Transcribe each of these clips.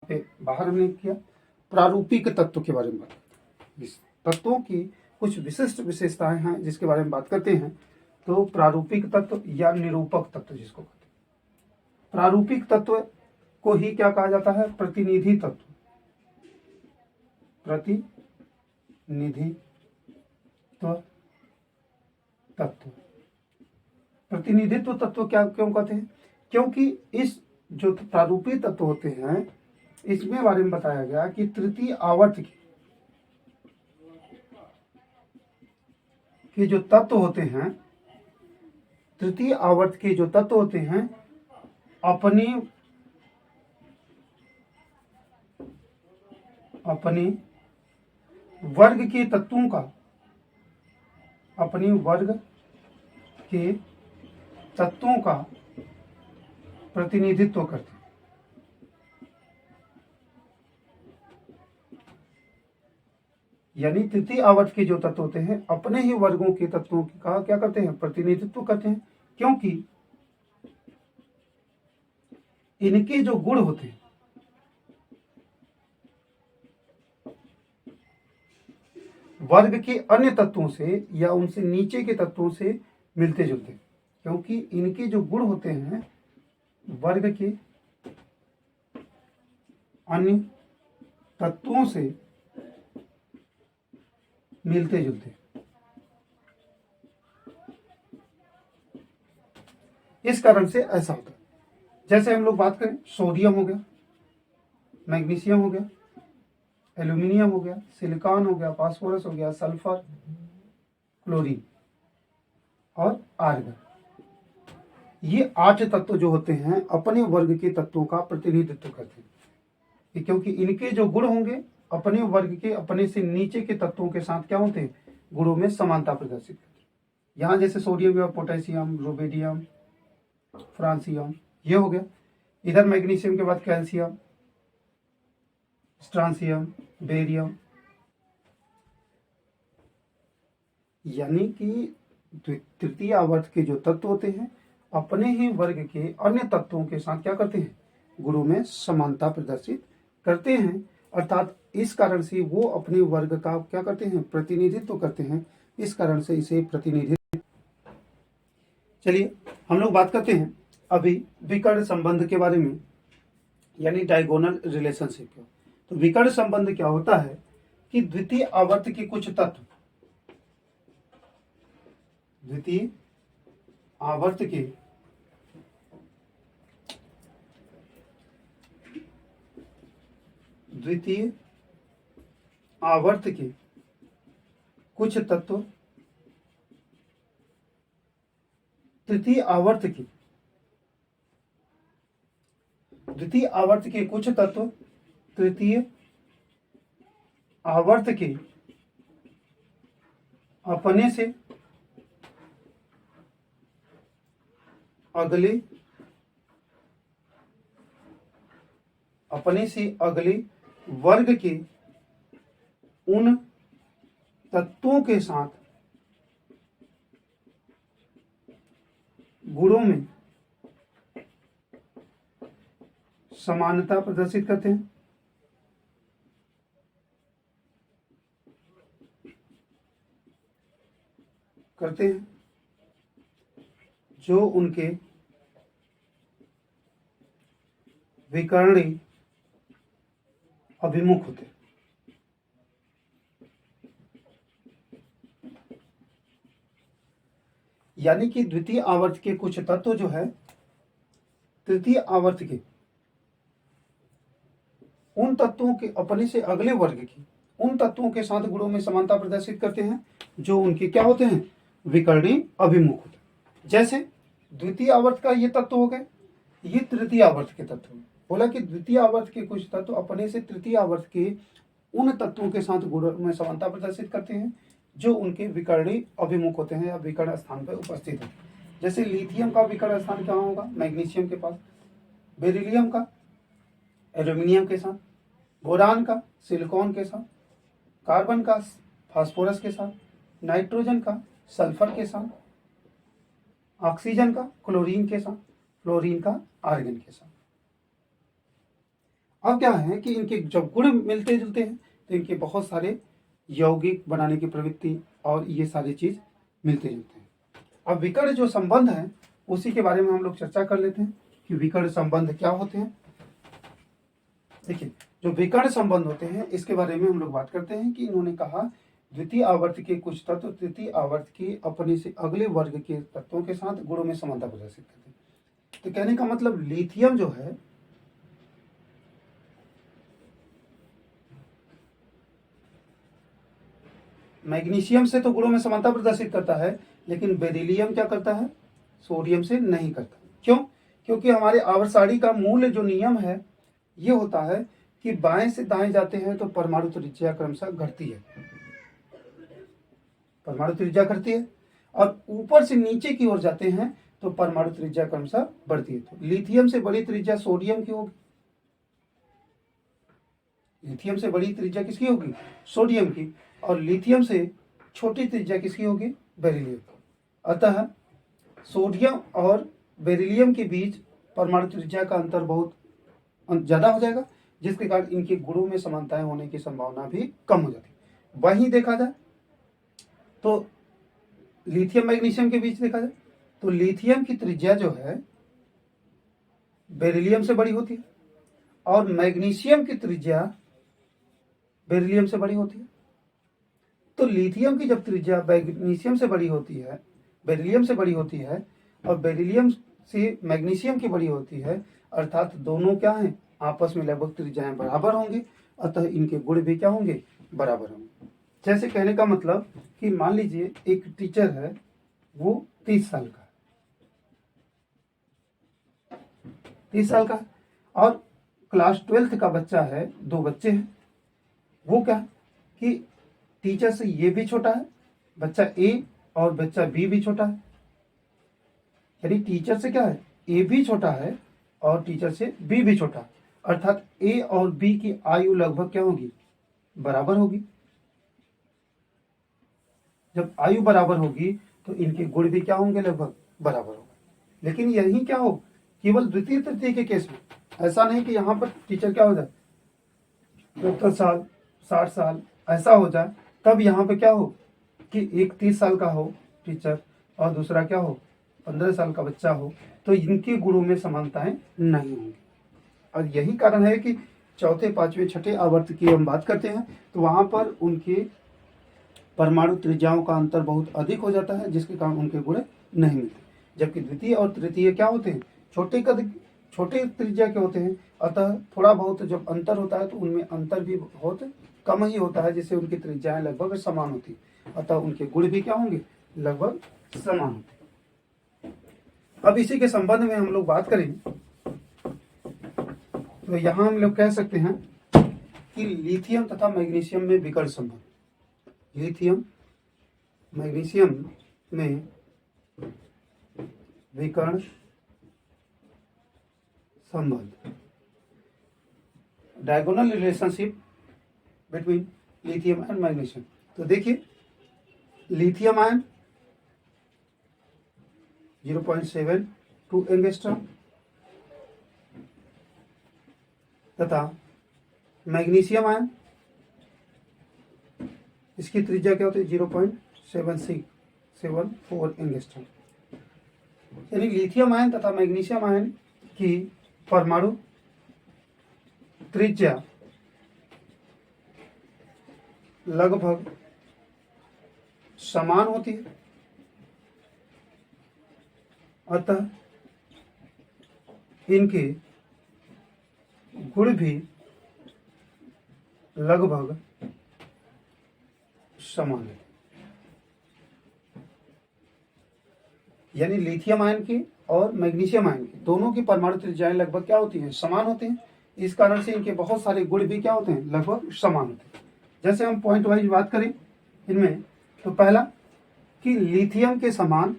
पे बाहर हमने किया। प्रारूपिक तत्व के बारे में बात करते हैं। इस तत्वों की कुछ विशिष्ट विशेषताएं हैं जिसके बारे में बात करते हैं। तो प्रारूपिक तत्व या निरूपक तत्व जिसको कहते हैं। प्रारूपिक तत्व को ही क्या कहा जाता है? प्रतिनिधि तत्व। प्रतिनिधि तत्व। प्रतिनिधित्व तत्व क्या क्यों कहते हैं? क्योंकि इस जो प्रारूपिक तत्व होते हैं इसमें बारे में बताया गया कि तृतीय आवर्त के जो तत्व होते हैं, तृतीय आवर्त के जो तत्व होते हैं अपने वर्ग के तत्वों का, अपने वर्ग के तत्वों का प्रतिनिधित्व करते हैं। यानी तृतीय आवर्त के जो तत्व होते हैं अपने ही वर्गों के तत्वों का क्या करते हैं? प्रतिनिधित्व करते हैं। क्योंकि इनके जो गुण होते हैं वर्ग के अन्य तत्वों से या उनसे नीचे के तत्वों से मिलते जुलते हैं। क्योंकि इनके जो गुण होते हैं वर्ग के अन्य तत्वों से मिलते जुलते हैं। इस कारण से ऐसा होता है। जैसे हम लोग बात करें, सोडियम हो गया, मैग्नीशियम हो गया, एल्यूमिनियम हो गया, सिलिकॉन हो गया, फास्फोरस हो गया, सल्फर, क्लोरीन और आर्गन। ये 8 तत्व जो होते हैं अपने वर्ग के तत्वों का प्रतिनिधित्व करते हैं। क्योंकि इनके जो गुण होंगे अपने वर्ग के अपने से नीचे के तत्वों के साथ क्या होते हैं? गुणों में समानता प्रदर्शित करते हैं। यहाँ जैसे सोडियम, पोटेशियम, रुबिडियम, फ्रांसियम, ये हो गया। इधर मैग्नीशियम के बाद कैल्शियम, स्ट्रांसियम, बेरियम। यानी कि तृतीय आवर्त के जो तत्व होते हैं अपने ही वर्ग के अन्य तत्वों के साथ क्या करते हैं? गुणों में समानता प्रदर्शित करते हैं। अर्थात इस कारण से वो अपने वर्ग का क्या करते हैं? प्रतिनिधित्व करते हैं। इस कारण से इसे प्रतिनिधित्व। चलिए हम लोग बात करते हैं अभी विकर्ण संबंध के बारे में, यानी डायगोनल रिलेशनशिप। तो विकर्ण संबंध क्या होता है कि द्वितीय आवर्त के कुछ तत्व, द्वितीय आवर्त के कुछ तत्व तृतीय आवर्त के कुछ तत्व तृतीय आवर्त के अपने से अगले वर्ग के उन तत्वों के साथ गुणों में समानता प्रदर्शित करते हैं। जो उनके विकर्णी अभिमुख होते हैं। यानी कि द्वितीय आवर्त के कुछ तत्व जो है तृतीय आवर्त के उन तत्वों के अपने से अगले वर्ग की उन तत्वों के साथ गुणों में समानता प्रदर्शित करते हैं जो उनके क्या होते हैं? विकर्णी अभिमुख होते हैं। जैसे द्वितीय आवर्त का ये तत्व हो गए, ये तृतीय आवर्त के तत्व। बोला कि द्वितीय आवर्त के कुछ तत्व अपने से तृतीय आवर्त के उन तत्वों के साथ गुणों में समानता प्रदर्शित करते हैं जो उनके विकर्णी अभिमुख होते हैं या विकर्ण स्थान पर उपस्थित है। जैसे लिथियम का विकर्ण स्थान कहाँ होगा? मैग्नीशियम के पास, बेरिलियम का एल्यूमिनियम के साथ, बोरान का सिलिकॉन के साथ, कार्बन का फास्फोरस के साथ, नाइट्रोजन का सल्फर के साथ, ऑक्सीजन का क्लोरीन के साथ, फ्लोरीन का आर्गन के साथ। अब क्या है कि इनके जब गुण मिलते जुलते हैं तो इनके बहुत सारे यौगिक बनाने की प्रवृत्ति और ये सारी चीज मिलते जुलते हैं। अब विकर्ण जो संबंध है उसी के बारे में हम लोग चर्चा कर लेते हैं कि विकर्ण संबंध क्या होते हैं। देखिए, जो विकर्ण संबंध होते हैं इसके बारे में हम लोग बात करते हैं कि इन्होंने कहा द्वितीय आवर्त के कुछ तत्व तृतीय आवर्त के अपने से अगले वर्ग के तत्वों के साथ गुणों में समानता प्रदर्शित करते हैं। तो कहने का मतलब लिथियम जो है मैग्नीशियम से तो गुणों में समानता प्रदर्शित करता है, लेकिन बेरिलियम क्या करता है, सोडियम से नहीं करता। क्यों? क्योंकि हमारे आवर्त सारणी का मूल जो नियम है ये होता है कि बाएं से दाएं जाते हैं तो परमाणु त्रिज्या क्रमशः घटती है, परमाणु त्रिज्या घटती है, और ऊपर से नीचे की ओर जाते हैं तो परमाणु त्रिज्या क्रमशः बढ़ती है। तो लिथियम से बड़ी त्रिज्या सोडियम की होगी, लिथियम से बड़ी त्रिज्या किसकी होगी, सोडियम की, और लिथियम से छोटी त्रिज्या किसकी होगी, बेरिलियम की। अतः सोडियम और बेरिलियम के बीच परमाणु त्रिज्या का अंतर बहुत ज्यादा हो जाएगा, जिसके कारण इनके गुणों में समानताएं होने की संभावना भी कम हो जाती है। वहीं देखा जाए तो लिथियम मैग्नीशियम के बीच देखा जाए तो लिथियम की त्रिज्या जो है बेरिलियम से बड़ी होती है और मैग्नीशियम की त्रिज्या बेरिलियम से बड़ी होती है। तो लिथियम की जब त्रिज्या मैग्नीशियम से बड़ी होती है, बेरिलियम से बड़ी होती है, और बेरिलियम से मैग्नीशियम की बड़ी होती है, अर्थात दोनों क्या हैं, आपस में लगभग त्रिज्याएं बराबर होंगी, अतः इनके गुण भी क्या होंगे, बराबर होंगे। जैसे कहने का मतलब कि मान लीजिए एक टीचर है, वो 30 साल का है, 30 साल का है, और क्लास 12th का बच्चा है, 2 बच्चे हैं। वो क्या कि टीचर से ये भी छोटा है, बच्चा ए, और बच्चा बी भी छोटा है, यानी टीचर से क्या है, ए भी छोटा है और टीचर से बी भी छोटा है, अर्थात ए और बी की आयु लगभग क्या होगी, बराबर होगी। जब आयु बराबर होगी तो इनके गुण भी क्या होंगे, लगभग बराबर होंगे। लेकिन यही क्या हो, केवल द्वितीय तृतीय के केस में, ऐसा नहीं कि यहाँ पर टीचर क्या हो जाए 70 साल 60 साल ऐसा हो जाए, तब यहाँ पे क्या हो कि एक 30 साल का हो टीचर और दूसरा क्या हो 15 साल का बच्चा हो, तो इनके गुणों में समानताएं नहीं होंगी। और यही कारण है कि चौथे पांचवें छठे आवर्त की हम बात करते हैं तो वहां पर उनके परमाणु त्रिज्याओं का अंतर बहुत अधिक हो जाता है, जिसके कारण उनके गुण नहीं मिलते। जबकि द्वितीय और तृतीय क्या होते हैं, छोटे त्रिज्या के होते हैं, अतः थोड़ा बहुत जब अंतर होता है तो उनमें अंतर भी बहुत कम ही होता है, जिससे उनकी त्रिज्याएं लगभग समान होती है, अतः उनके गुण भी क्या होंगे, लगभग समान होते हैं। अब इसी के संबंध में हम लोग बात करें तो यहाँ हम लोग कह सकते हैं कि लिथियम तथा मैग्नीशियम में विकर्ण संबंध, लिथियम मैग्नीशियम में विकर्ण संबंध, diagonal relationship between lithium and magnesium. तो देखिए, लिथियम आयन 0.72 एंगस्ट्रॉम तथा मैग्नीशियम आयन, इसकी त्रिज्या क्या होती है 0.7674 एंगस्ट्रॉम। यानी लिथियम आयन तथा मैग्नीशियम आयन की परमाणु त्रिज्या लगभग समान होती है, अतः इनके गुण भी लगभग समान है। यानी लिथियम आयन की और मैग्नीशियम आयन की दोनों की परमाणु त्रिज्याएं लगभग क्या होती हैं, समान होती हैं। इस कारण से इनके बहुत सारे गुण भी क्या होते हैं, लगभग समान होते हैं। जैसे हम पॉइंट वाइज बात करें इनमें, तो पहला कि लिथियम के समान,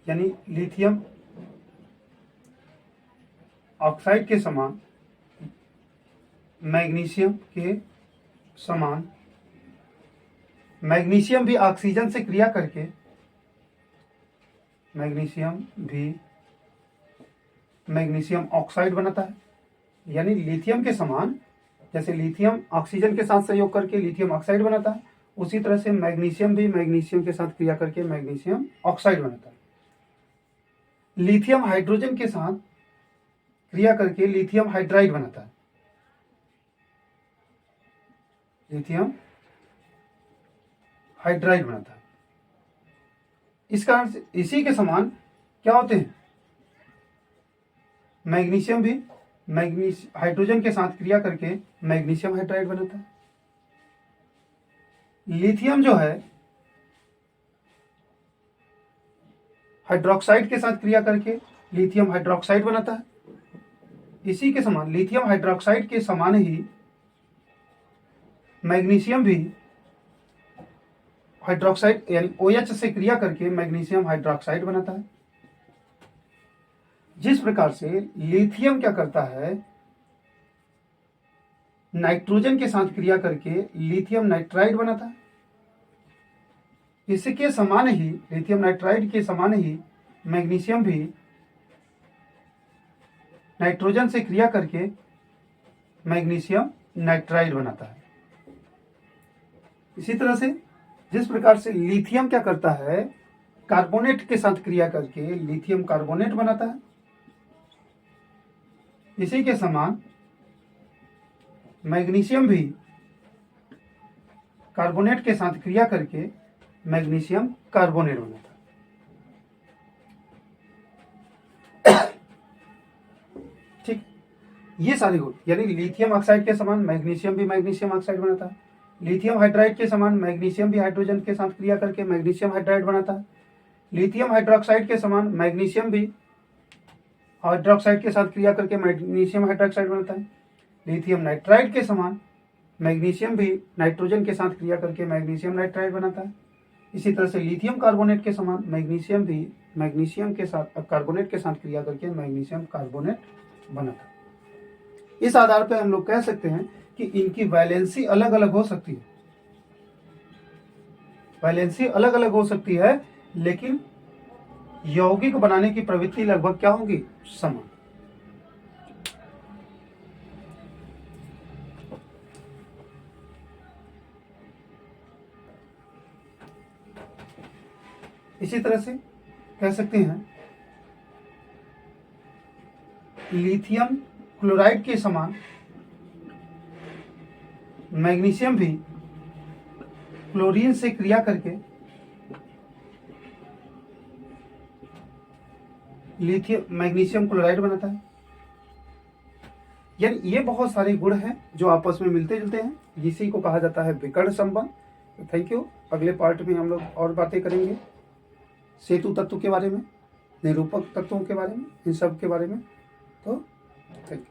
यानी लिथियम ऑक्साइड के समान, मैग्नीशियम के समान, मैग्नीशियम भी ऑक्सीजन से क्रिया करके, मैग्नीशियम भी मैग्नीशियम ऑक्साइड बनाता है, यानी लिथियम के समान, जैसे लिथियम ऑक्सीजन के साथ सहयोग करके लिथियम ऑक्साइड बनाता है, उसी तरह से मैग्नीशियम भी मैग्नीशियम के साथ क्रिया करके मैग्नीशियम ऑक्साइड बनाता है। लिथियम हाइड्रोजन के साथ क्रिया करके लिथियम हाइड्राइड बनाता है। लिथियम हाइड्राइड बनाता है। इस कारण से इसी के समान क्या होते हैं, मैग्नीशियम भी हाइड्रोजन के साथ क्रिया करके मैग्नीशियम हाइड्राइड बनाता है। लिथियम जो है हाइड्रोक्साइड के साथ क्रिया करके लिथियम हाइड्रोक्साइड बनाता है। इसी के समान लिथियम हाइड्रोक्साइड के समान ही मैग्नीशियम भी हाइड्रोक्साइड यानी OH से क्रिया करके मैग्नीशियम हाइड्रोक्साइड बनाता है। जिस प्रकार से लिथियम क्या करता है, नाइट्रोजन के साथ क्रिया करके लिथियम नाइट्राइड बनाता है, इसके समान ही लिथियम नाइट्राइड के समान ही मैग्नीशियम भी नाइट्रोजन से क्रिया करके मैग्नीशियम नाइट्राइड बनाता है। इसी तरह से जिस प्रकार से लिथियम क्या करता है, कार्बोनेट के साथ क्रिया करके लिथियम कार्बोनेट बनाता है, इसी के समान मैग्नीशियम भी कार्बोनेट के साथ क्रिया करके मैग्नीशियम कार्बोनेट बनाता है। ठीक, ये सारे गुण, यानी लिथियम ऑक्साइड के समान मैग्नीशियम भी मैग्नीशियम ऑक्साइड बनाता है। लिथियम हाइड्राइड के समान मैग्नीशियम भी हाइड्रोजन के साथ क्रिया करके मैग्नीशियम हाइड्राइड बनाता है। लिथियम हाइड्रोक्साइड के समान मैग्नीशियम भी हाइड्रोक्साइड के साथ क्रिया करके मैग्नीशियम हाइड्रोक्साइड बनाता है। लिथियम नाइट्राइड के समान मैग्नीशियम भी नाइट्रोजन के साथ क्रिया करके मैग्नीशियम नाइट्राइड बनाता है। इसी तरह से लिथियम कार्बोनेट के समान मैग्नीशियम भी मैग्नीशियम के साथ कार्बोनेट के साथ क्रिया करके मैग्नीशियम कार्बोनेट बनाता है। इस आधार पर हम लोग कह सकते हैं कि इनकी वैलेंसी अलग अलग हो सकती है, वैलेंसी अलग अलग हो सकती है, लेकिन यौगिक बनाने की प्रवृत्ति लगभग क्या होगी, समान। इसी तरह से कह सकते हैं लिथियम क्लोराइड के समान मैग्नीशियम भी क्लोरीन से क्रिया करके लिथियम मैग्नीशियम क्लोराइड बनाता है। यानी ये बहुत सारे गुण हैं जो आपस में मिलते जुलते हैं, इसी को कहा जाता है विकर्ण संबंध। Thank you. अगले पार्ट में हम लोग और बातें करेंगे सेतु तत्व के बारे में, निरूपक तत्वों के बारे में, इन सब के बारे में। तो थैंक यू।